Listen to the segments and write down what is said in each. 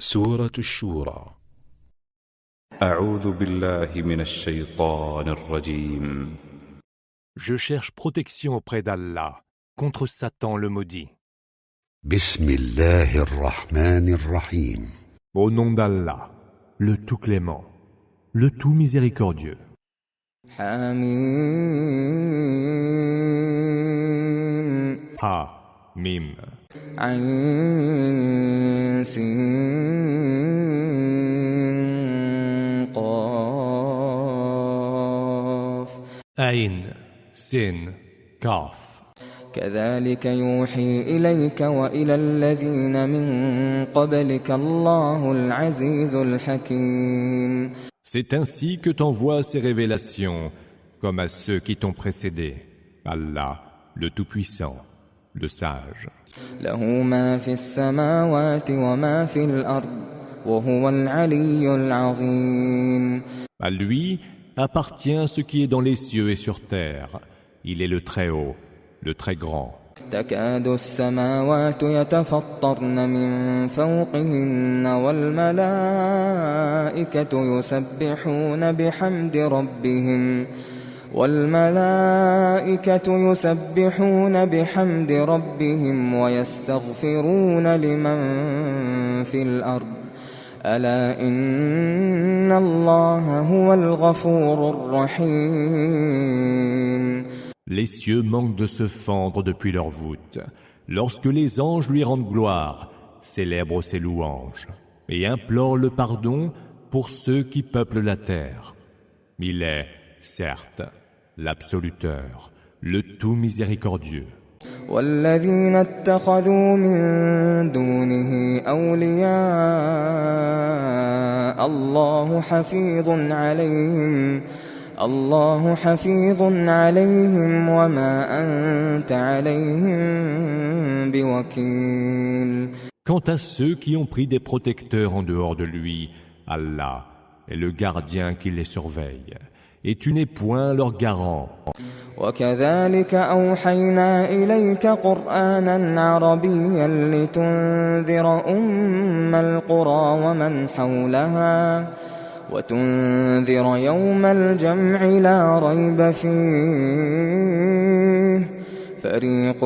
سورة الشورى. أعوذ بالله من الشيطان الرجيم. Je cherche protection auprès d'Allah contre Satan le maudit. بسم الله الرحمن الرحيم. Au nom d'Allah, le tout clément, le tout miséricordieux. حميم Ha, Mim, عين سين قاف Ain, Sin, Kaf. كذلك يوحي إليك وإلى الذين من قبلك الله العزيز الحكيم. C'est ainsi que t'envoie ces révélations, comme à ceux qui t'ont précédé. Allah, le Tout-Puissant, le Sage. له ما في السماوات وما في الأرض وهو العلي العظيم. À lui appartient ce qui est dans les cieux et sur terre. Il est le Très-Haut, le Très-Grand. تكاد السماوات يتفطرن من فوقهن والملائكة يسبحون بحمد ربهم ويستغفرون لمن في الأرض ألا إن الله هو الغفور الرحيم. Les cieux manquent de se fendre depuis leur voûte. Lorsque les anges lui rendent gloire, célèbrent ses louanges et implorent le pardon pour ceux qui peuplent la terre. Il est, certes, l'absoluteur, le tout miséricordieux. والذين اتخذوا من دونه أولياء الله حفيظ عليهم وما أنت عليهم بوكيل. Quant à ceux qui ont pris des protecteurs en dehors de lui, Allah est le gardien qui les surveille, et tu n'es point leur garant. وكذلك أوحينا إليك قرآنا عربيا لتنذر أم القرى ومن حولها وتنذر يوم الجمع لا ريب فيه فريق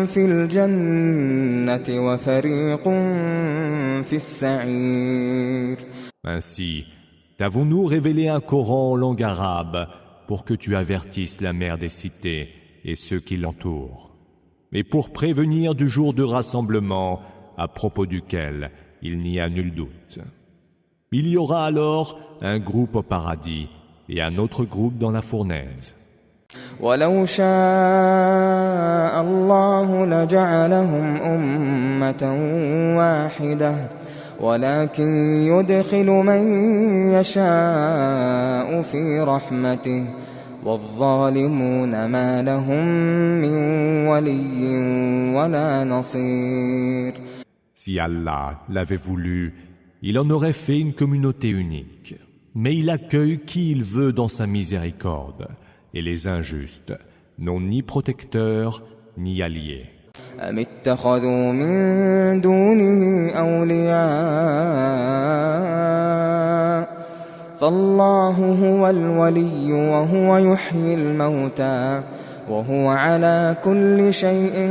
في الجنة وفريق في السعير. Ainsi, t'avons-nous révélé un Coran en langue arabe pour que tu avertisses la mère des cités et ceux qui l'entourent, et pour prévenir du jour de rassemblement à propos duquel il n'y a nul doute. Il y aura alors un groupe au paradis et un autre groupe dans la fournaise. ولو شاء الله لجعلهم أمة واحدة ولكن يدخل من يشاء في رحمته والظالمون ما لهم من ولي ولا نصير. Si Allah l'avait voulu, il en aurait fait une communauté unique. Mais il accueille qui il veut dans sa miséricorde, et les injustes n'ont ni protecteur ni allié. أم اتخذوا من دونه أولياء فالله هو الولي وهو يحيي الموتى وهو على كل شيء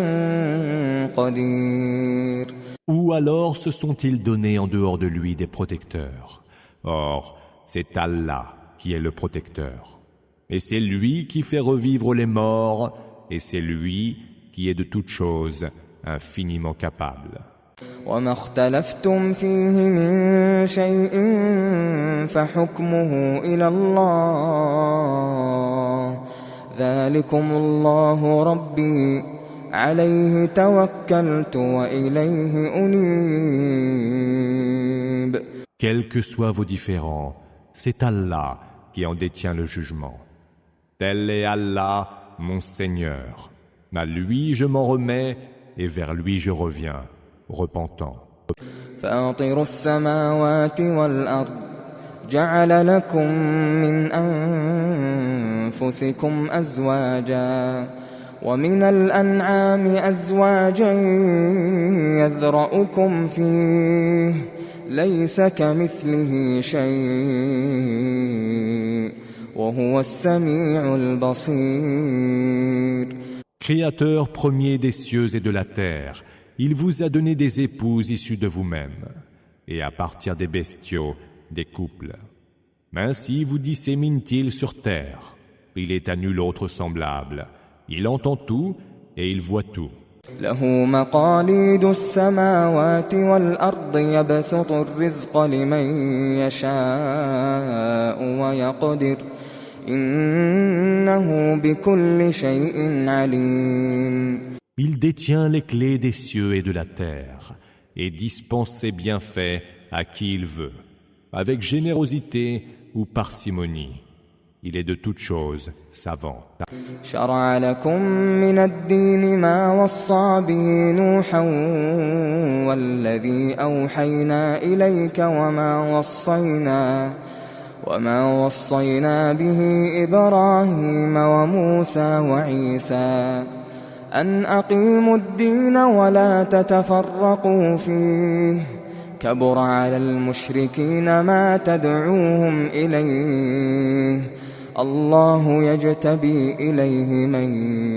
قدير. Ou alors se sont-ils donnés en dehors de lui des protecteurs? Or, c'est Allah qui est le protecteur. Et c'est lui qui fait revivre les morts, et c'est lui qui est de toutes choses infiniment capable. وما اختلفتم فيه من شيء فحكمه إلى الله ذلكم الله ربي عليه توكلت وإليه أنيب. Quels que soient vos différends, c'est Allah qui en détient le jugement. Tel est Allah, mon Seigneur. À lui je m'en remets et vers lui je reviens, repentant. فاطر السماوات والأرض جعل لكم من أنفسكم أزواجا ومن الأنعام أزواجا يذرأكم فيه ليس كمثله شيء وهو السميع البصير. Créateur premier des cieux et de la terre, il vous a donné des épouses issues de vous-même, et à partir des bestiaux, des couples. Ainsi vous dissémine-t-il sur terre. Il est à nul autre semblable. Il entend tout et il voit tout. له مقاليد السماوات والأرض يبسط الرزق لمن يشاء ويقدر إنه بكل شيء عليم. Il détient les clés des cieux et de la terre et dispense ses bienfaits à qui il veut, avec générosité ou parcimonie. Il est de toutes choses savant. شرع لكم من الدين ما وصى به نوحا والذي أوحينا إليك وما وصينا به إبراهيم وموسى وعيسى أن أقيموا الدين ولا تتفرقوا فيه كبر على المشركين ما تدعوهم إليه الله يجتبي إليه من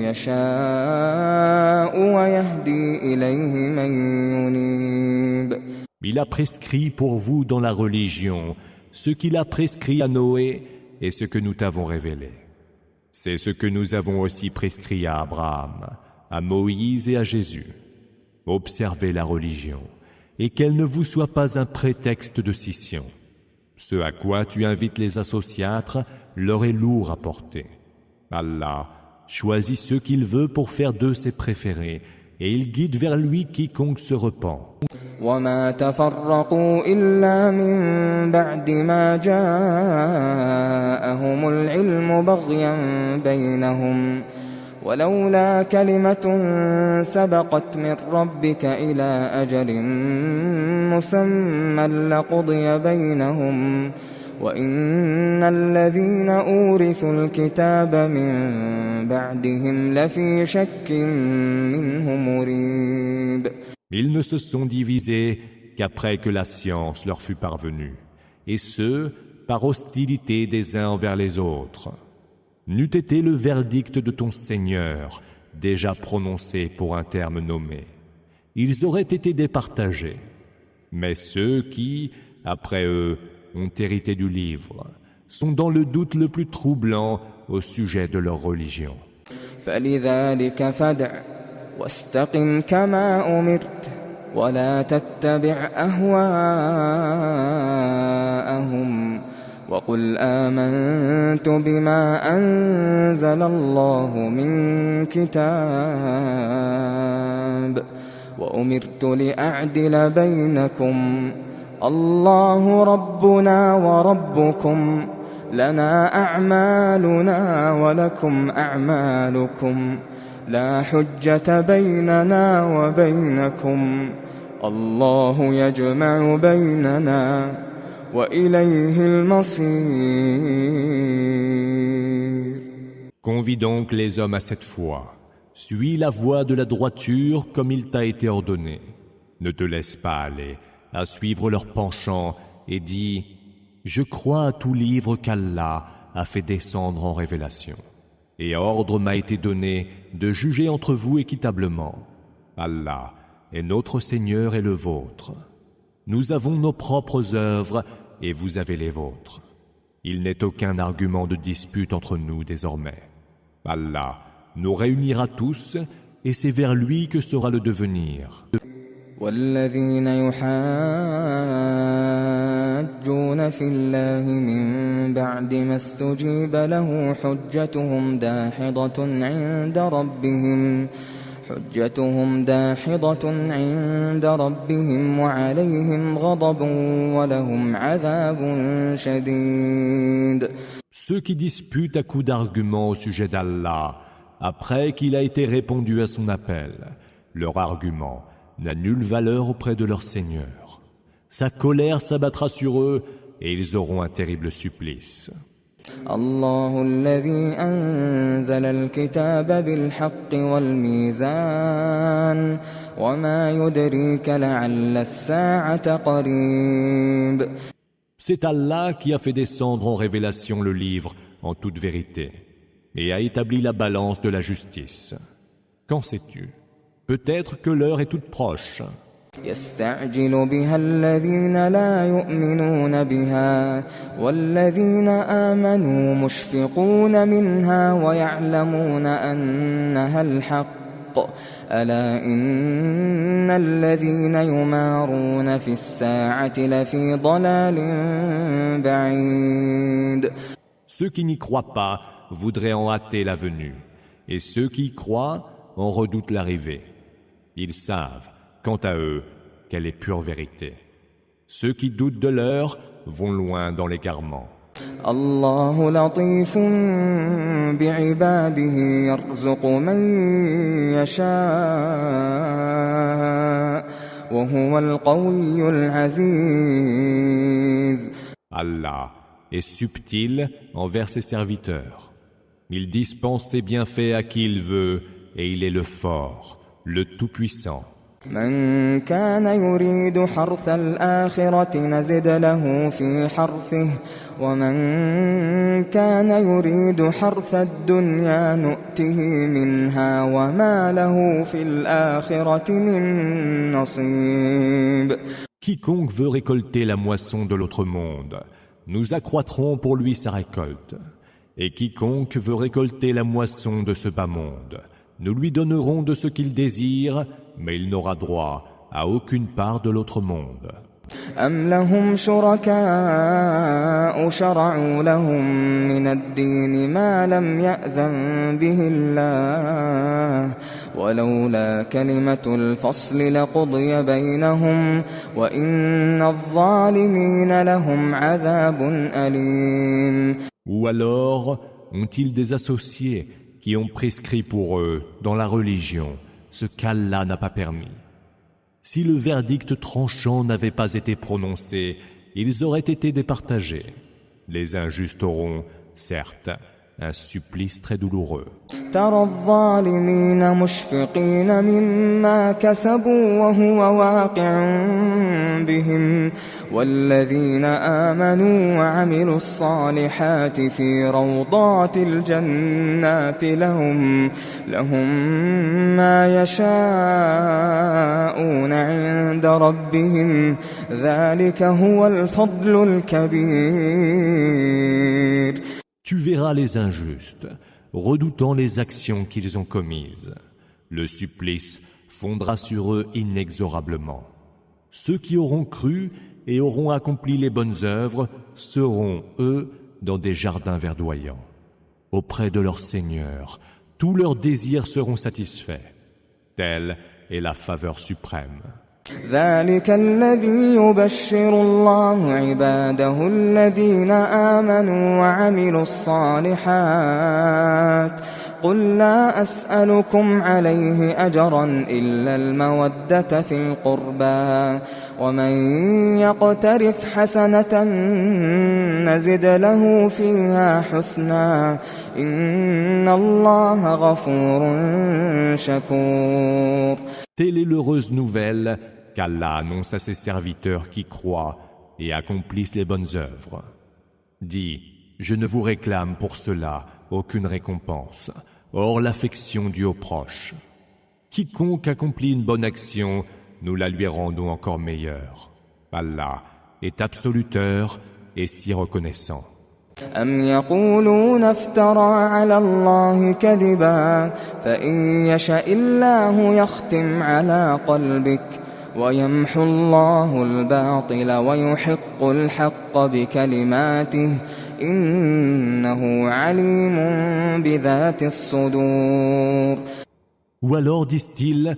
يشاء ويهدي إليه من ينيب. Il a prescrit pour vous dans la religion ce qu'il a prescrit à Noé et ce que nous t'avons révélé. C'est ce que nous avons aussi prescrit à Abraham, à Moïse et à Jésus. Observez la religion et qu'elle ne vous soit pas un prétexte de scission. Ce à quoi tu invites les associatres leur est lourd à porter. Allah choisit ceux qu'il veut pour faire d'eux ses préférés et il guide vers lui quiconque se repent. وما تفرقوا إلا من بعد ما جاءهم العلم بغيا بينهم ولولا كلمة سبقت من ربك إلى أجل مسمى لقضي بينهم وإن الذين أورثوا الكتاب من بعدهم لفي شك منه مريب. Ils ne se sont divisés qu'après que la science leur fut parvenue, et ce, par hostilité des uns envers les autres. N'eût été le verdict de ton Seigneur déjà prononcé pour un terme nommé, ils auraient été départagés. Mais ceux qui, après eux, ont hérité du livre, sont dans le doute le plus troublant au sujet de leur religion. فلذلك فادع واستقم كما أمرت ولا تتبع أهواءهم وقل آمنت بما أنزل الله من كتاب وأمرت لأعدل بينكم الله ربنا وربكم لنا أعمالنا ولكم أعمالكم لا حجة بيننا وبينكم الله يجمع بيننا وإليه المصير. Convie donc les hommes à cette foi. Suis la voie de la droiture comme il t'a été ordonné. Ne te laisse pas aller à suivre leurs penchants et dis « Je crois à tout livre qu'Allah a fait descendre en révélation. Et ordre m'a été donné de juger entre vous équitablement. Allah est notre Seigneur et le vôtre. Nous avons nos propres œuvres et vous avez les vôtres. Il n'est aucun argument de dispute entre nous désormais. Allah nous réunira tous et c'est vers lui que sera le devenir. والذين يحاجون في الله من بعد ما استجيب له حجتهم داحضة عند ربهم وعليهم غضب ولهم عذاب شديد. Ceux qui disputent à coups d'arguments au sujet d'Allah, après qu'il a été répondu à son appel, leur argument n'a nulle valeur auprès de leur Seigneur. Sa colère s'abattra sur eux et ils auront un terrible supplice. الله الذي أنزل الكتاب بالحق والميزان وما يدريك لعل الساعة قريب. C'est Allah qui a fait descendre en révélation le livre en toute vérité et a établi la balance de la justice. Qu'en sais-tu? Peut-être que l'heure est toute proche. يستعجل بها الذين لا يؤمنون بها والذين آمنوا مشفقون منها ويعلمون أنها الحق ألا إن الذين يمارون في الساعة لفي ضلال بعيد. Ceux qui n'y croient pas voudraient en hâter la venue, et ceux qui y croient en redoutent l'arrivée. Ils savent, quant à eux, qu'elle est pure vérité. Ceux qui doutent de l'heure vont loin dans l'égarement. الله لطيف بعباده يرزق من يشاء وهو القوي العزيز. Allah est subtil envers ses serviteurs. Il dispense ses bienfaits à qui il veut et il est le fort, le tout-puissant. من كان يريد حرث الآخرة نزد له في حرثه ومن كان يريد حرث الدنيا نؤته منها وما له في الآخرة من نصيب. Quiconque veut récolter la moisson de l'autre monde, nous accroîtrons pour lui sa récolte. Et quiconque veut récolter la moisson de ce bas monde, nous lui donnerons de ce qu'il désire, mais il n'aura droit à aucune part de l'autre monde. أم لهم شركاء شرعوا لهم من الدين ما لم يأذن به الله ولولا كلمة الفصل لقضي بينهم وإن الظالمين لهم عذاب أليم. Ou alors ont-ils des associés qui ont prescrit pour eux dans la religion ce qu'Allah n'a pas permis? Si le verdict tranchant n'avait pas été prononcé, ils auraient été départagés. Les injustes auront, certes, un supplice très douloureux. ترى الظالمين مشفقين مما كسبوا وهو واقع بهم والذين آمنوا وعملوا الصالحات في روضات الجنات لهم ما يشاءون عند ربهم ذلك هو الفضل الكبير. Tu verras les injustes, redoutant les actions qu'ils ont commises. Le supplice fondra sur eux inexorablement. Ceux qui auront cru et auront accompli les bonnes œuvres seront, eux, dans des jardins verdoyants. Auprès de leur Seigneur, tous leurs désirs seront satisfaits. Telle est la faveur suprême. ذلك الذي يبشر الله عباده الذين آمنوا وعملوا الصالحات قل لا أسألكم عليه أجرا إلا المودة في القربى ومن يقترف حسنة نزد له فيها حسنا إن الله غفور شكور. Telle est l'heureuse nouvelle qu'Allah annonce à ses serviteurs qui croient et accomplissent les bonnes œuvres. Dis, je ne vous réclame pour cela aucune récompense, hors l'affection due aux proches. Quiconque accomplit une bonne action, nous la lui rendons encore meilleure. Allah est absoluteur et si reconnaissant. أم يقولون افترى على الله كذبا فإن يشاء الله يختم على قلبك ويمحو الله الباطل ويحق الحق بكلماته إنه عليم بذات الصدور. Ou alors, disent-ils,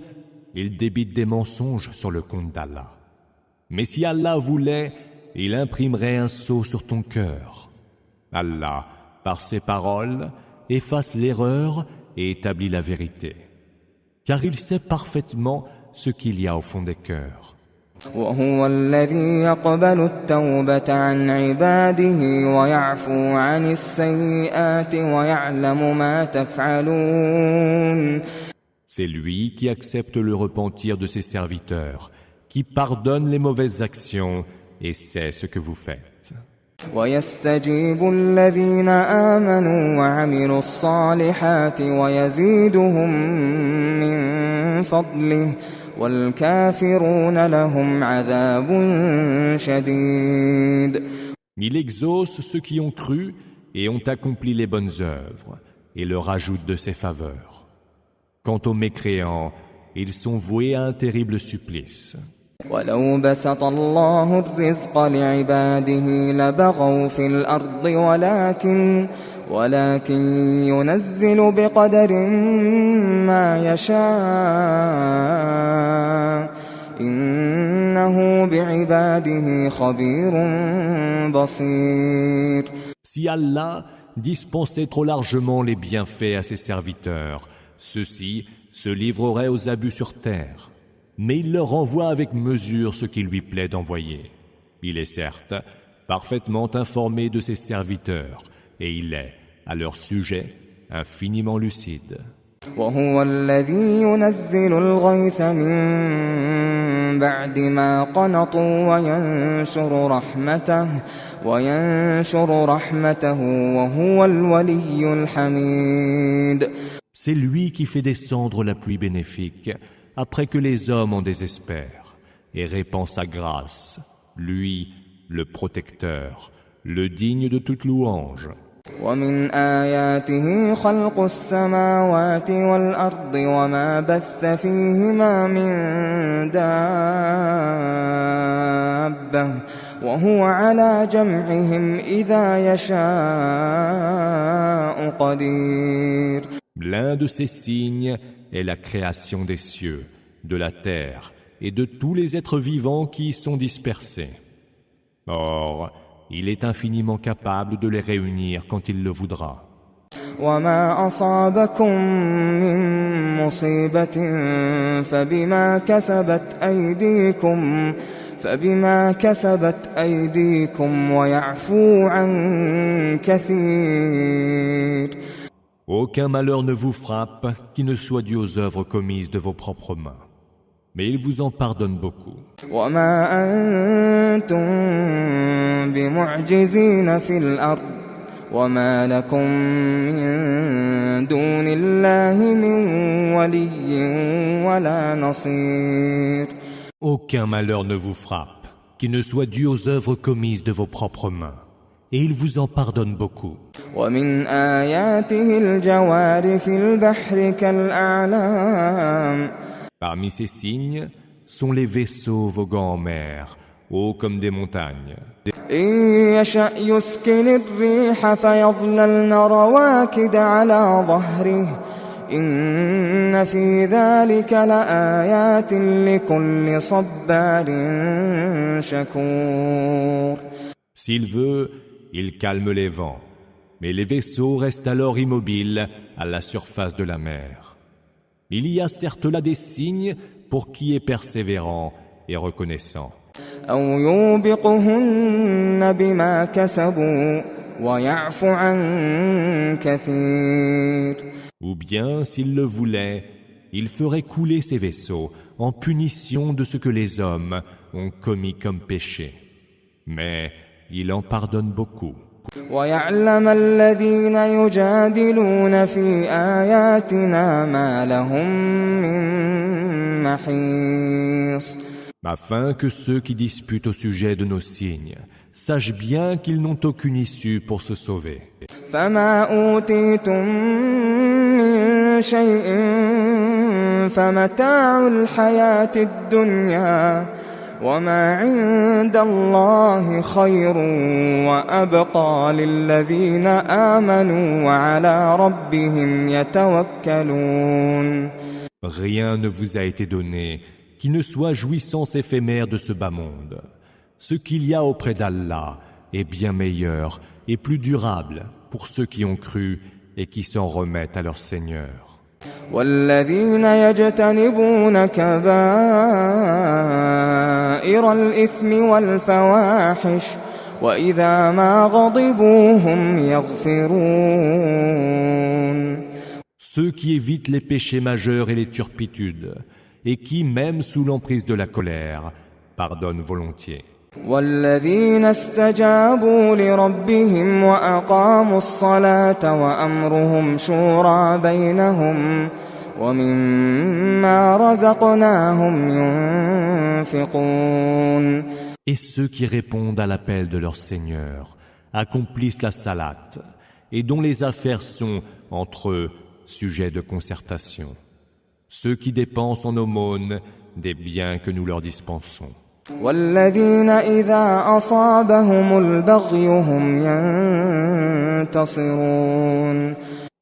ils débitent des mensonges sur le compte d'Allah. Mais si Allah voulait, il imprimerait un sceau sur ton cœur. Allah, par ses paroles, efface l'erreur et établit la vérité. Car il sait parfaitement ce qu'il y a au fond des cœurs. وهو الذي يقبل التوبة عن عباده ويعفو عن السيئات ويعلم ما تفعلون. C'est lui qui accepte le repentir de ses serviteurs, qui pardonne les mauvaises actions et sait ce que vous faites. ويستجيب الذين آمنوا وعملوا الصالحات ويزيدهم من فضله والكافرون لهم عذاب شديد. Il exauce ceux qui ont cru et ont accompli les bonnes œuvres et leur ajoute de ses faveurs. Quant aux mécréants, ils sont voués à un terrible supplice. ولو بسط الله الرزق لعباده لبغوا في الأرض ولكن ينزل بقدر ما يشاء إنه بعباده خبير بصير. Si Allah dispensait trop largement les bienfaits à ses serviteurs, ceux-ci se livreraient aux abus sur terre. Mais il leur envoie avec mesure ce qui lui plaît d'envoyer. Il est certes parfaitement informé de ses serviteurs, et il est, à leur sujet, infiniment lucide. وهو الذي ينزل الغيث من بعد ما قنطوا وينشر رحمته وهو الولي الحميد. C'est lui qui fait descendre la pluie bénéfique après que les hommes en désespèrent, et répand sa grâce, lui, le protecteur, le digne de toute louange. ومن آياته خلق السماوات والأرض وما بث فيهما من دابة وهو على جمعهم إذا يشاء قدير. L'un de ces signes est la création des cieux, de la terre et de tous les êtres vivants qui y sont dispersés. Or, il est infiniment capable de les réunir quand il le voudra. وما أصابكم من مصيبة فبما كسبت أيديكم ويعفو عن كثير. Aucun malheur ne vous frappe qui ne soit dû aux œuvres commises de vos propres mains. Mais il vous en pardonne beaucoup. وما أنتم بمعجزين في الأرض وما لكم من دون الله من ولي ولا نصير. Aucun malheur ne vous frappe qui ne soit dû aux œuvres commises de vos propres mains. Et il vous en pardonne beaucoup. ومن آياته الجوار في البحر كالأعلام. Parmi ces signes sont les vaisseaux voguant en mer, hauts comme des montagnes. إن يشأ يسكن الريح فيظللن رواكد على ظهره إن في ذلك لآيات لكل صبار شكور. S'il veut, il calme les vents, mais les vaisseaux restent alors immobiles à la surface de la mer. Il y a certes là des signes pour qui est persévérant et reconnaissant. أو يوبقهن بما كسبوا ويعفو عن كثير. Ou bien, s'il le voulait, il ferait couler ces vaisseaux en punition de ce que les hommes ont commis comme péché. Mais il en pardonne beaucoup. ويعلم الذين يجادلون في آياتنا ما لهم من محيص. Afin que ceux qui disputent au sujet de nos signes sachent bien qu'ils n'ont aucune issue pour se sauver. فما أوتيتم من شيء فمتاع الحياة الدنيا وما عند الله خير وأبقى للذين آمنوا وعلى ربهم يتوكلون. Rien ne vous a été donné qui ne soit jouissance éphémère de ce bas monde. Ce qu'il y a auprès d'Allah est bien meilleur et plus durable pour ceux qui ont cru et qui s'en remettent à leur Seigneur. والذين يجتنبون كبائر كبائر الإثم والفواحش وإذا ما غضبوا هم يغفرون. Ceux qui évitent les péchés majeurs et les turpitudes, et qui, même sous l'emprise de la colère, pardonnent volontiers. والذين استجابوا لربهم وأقاموا الصلاة وأمرهم شورى بينهم ومما رزقناهم ينفقون. Et ceux qui répondent à l'appel de leur Seigneur, accomplissent la salate, et dont les affaires sont, entre eux, sujets de concertation. Ceux qui dépensent en aumône des biens que nous leur dispensons. والذين إذا أصابهم البغي هم ينتصرون.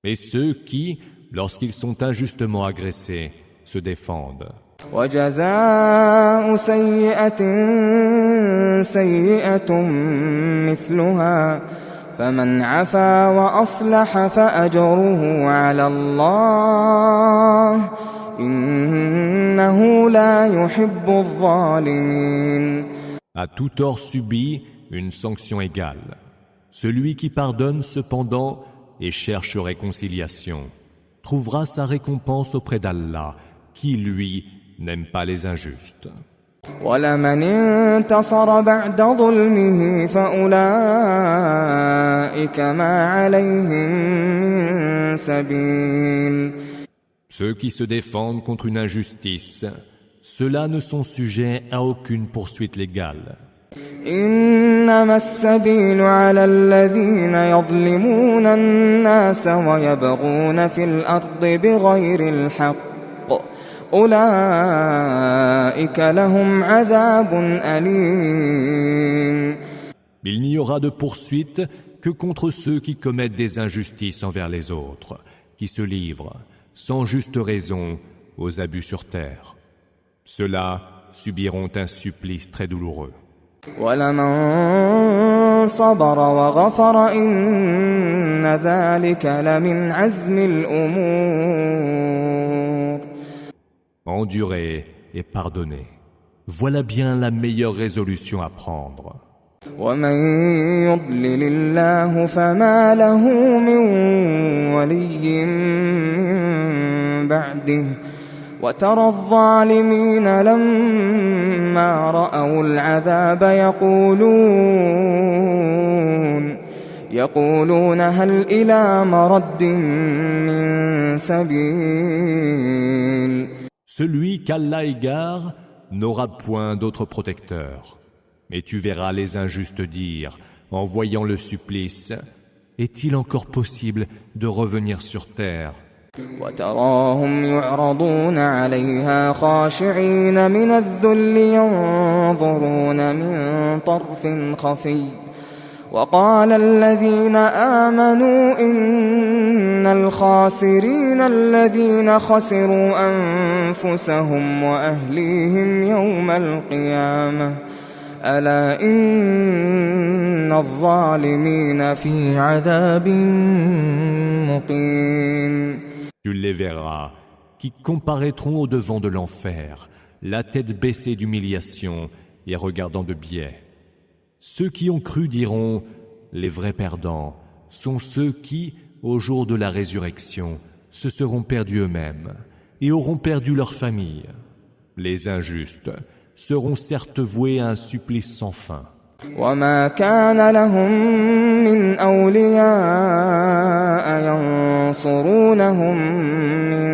Et ceux qui, lorsqu'ils sont injustement agressés, se défendent. وجزاء سيئة سيئة مثلها فمن عفا وأصلح فأجره على الله إنه لا يحب الظالمين. À tout tort subi, une sanction égale. Celui qui pardonne cependant et cherche réconciliation trouvera sa récompense auprès d'Allah, qui lui n'aime pas les injustes. وَلَمَنِ انتَصَرَ بَعْدَ ظُلْمِهِ فَأُولَئِكَ مَا عَلَيْهِم مِّن سَبِيلٍ. Ceux qui se défendent contre une injustice, ceux-là ne sont sujets à aucune poursuite légale. إنما السبيل على الذين يظلمون الناس ويبغون في الأرض بغير الحق أولئك لهم عذاب أليم. Il n'y aura de poursuite que contre ceux qui commettent des injustices envers les autres, qui se livrent, sans juste raison, aux abus sur terre. Ceux-là subiront un supplice très douloureux. وَلَمَن صَبَرَ وَغَفَرَ إِنَّ ذَلِكَ لَمِنْ عَزْمِ الْأُمُورِ. Endurer et pardonner, voilà bien la meilleure résolution à prendre. وَمَن يُضْلِلِ اللَّهُ فَمَا لَهُ مِن وَلِيٍّ مِّن بَعْدِهِ وَتَرَى الظَّالِمِينَ لَمَّا رَأَوُا الْعَذَابَ يَقُولُونَ هَلْ إِلَى مَرَدٍّ مِّن سَبِيلٍ. Celui qu'Allah égare n'aura point d'autre protecteur. Mais tu verras les injustes dire, en voyant le supplice, est-il encore possible de revenir sur terre? وتراهم يعرضون عليها خاشعين من الذل ينظرون من طرف خفي وقال الذين آمنوا إن الخاسرين الذين خسروا أنفسهم وأهليهم يوم القيامة ألا إن الظالمين في عذاب مقيم. Tu les verras, qui comparaîtront au devant de l'enfer, la tête baissée d'humiliation et regardant de biais. Ceux qui ont cru diront, les vrais perdants sont ceux qui, au jour de la résurrection, se seront perdus eux-mêmes et auront perdu leur famille. Les injustes seront certes voués à un supplice sans fin. وما كان لهم من أولياء ينصرونهم من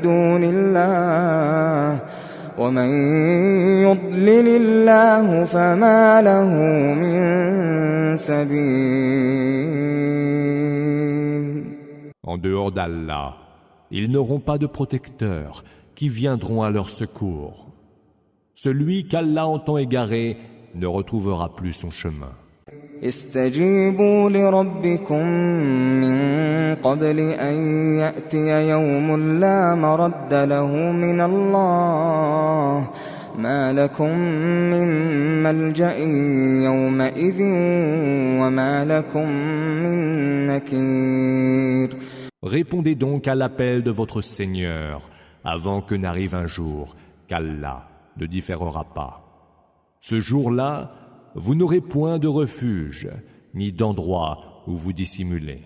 دون الله ومن يضلل الله فما له من سبيل. En dehors d'Allah, ils n'auront pas de protecteurs qui viendront à leur secours. Celui qu'Allah entend égarer ne retrouvera plus son chemin. استجيبوا لربكم من قبل أن يأتي يوم لا مرد له من الله ما لكم من ملجأ يومئذ وما لكم من نكير. Répondez donc à l'appel de votre Seigneur avant que n'arrive un jour qu'Allah ne différera pas. Ce jour-là, vous n'aurez point de refuge, ni d'endroit où vous dissimuler.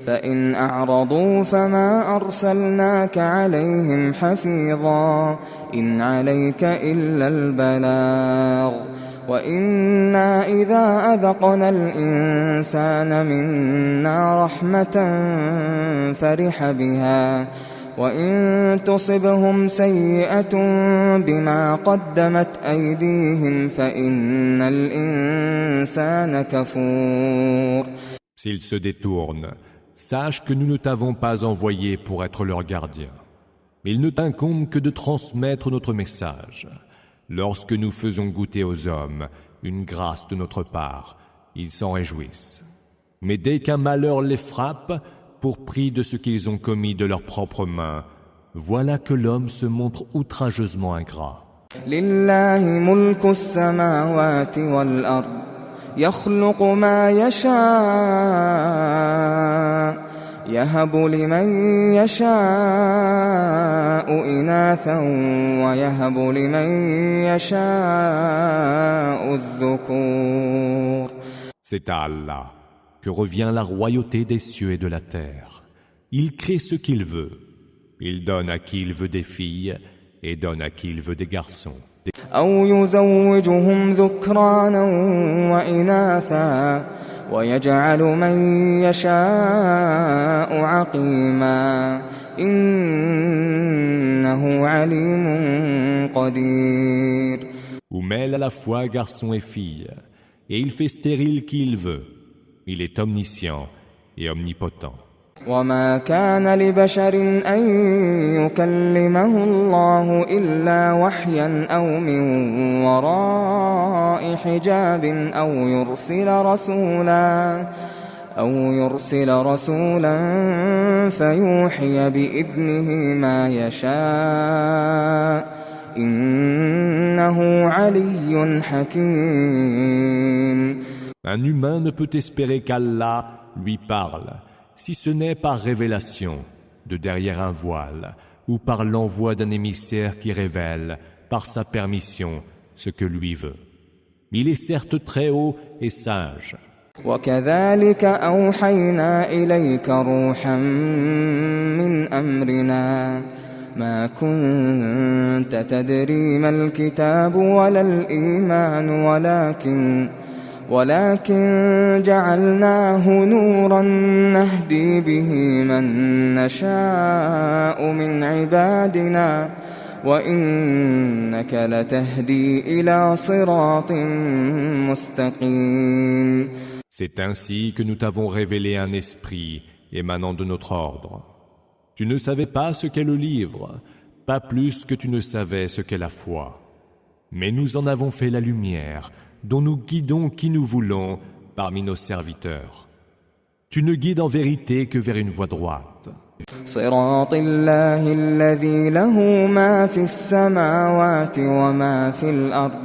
فإن أعرضوا فما أرسلناك عليهم حفيظا إن عليك إلا البلاغ وإنا إذا أذقنا الإنسان منا رحمة فرح بها وإن تصبهم سيئة بما قدمت أيديهم فإن الإنسان كفور. S'ils se détournent, sache que nous ne t'avons pas envoyé pour être leur gardien. Il ne t'incombe que de transmettre notre message. Lorsque nous faisons goûter aux hommes une grâce de notre part, ils s'en réjouissent. Mais dès qu'un malheur les frappe, pour prix de ce qu'ils ont commis de leurs propres mains, voilà que l'homme se montre outrageusement ingrat. لله ملك السماوات والأرض يخلق ما يشاء يهب لمن يشاء إناثا ويهب لمن يشاء الذكور. C'est à Allah que revient la royauté des cieux et de la terre. Il crée ce qu'il veut. Il donne à qui il veut des filles et donne à qui il veut des garçons. أو يزوجهم ذكرانا وإناثا ويجعل من يشاء عقيما إنه عليم قدير. Ou mêle à la fois garçons et filles, et il fait stérile qui il veut. Il est omniscient et omnipotent. وما كان لبشر أن يكلمه الله إلا وحيا أو من وراء حجاب أو يرسل رسولا فيوحي بإذنه ما يشاء إنه علي حكيم. Un humain ne peut espérer qu'Allah lui parle, si ce n'est par révélation, de derrière un voile, ou par l'envoi d'un émissaire qui révèle, par sa permission, ce que lui veut. Il est certes très haut et sage. وكذلك أوحينا إليك روحا من أمرنا ما كنت تدري ما الكتاب ولا الإيمان ولكن جعلناه نورا نهدي به من نشاء من عبادنا وإنك لتهدي إلى صراط مستقيم. C'est ainsi que nous t'avons révélé un esprit émanant de notre ordre. Tu ne savais pas ce qu'est le livre, pas plus que tu ne savais ce qu'est la foi. Mais nous en avons fait la lumière, dont nous guidons qui nous voulons parmi nos serviteurs. Tu ne guides en vérité que vers une voie droite. صراط الله الذي له ما في السماوات وما في الأرض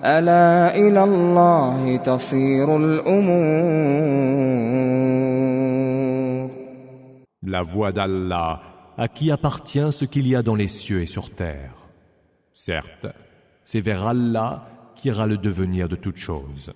ألا إلى الله تصير الأمور. La voie d'Allah, à qui appartient ce qu'il y a dans les cieux et sur terre. Certes, c'est vers Allah qu'ira le devenir de toutes choses.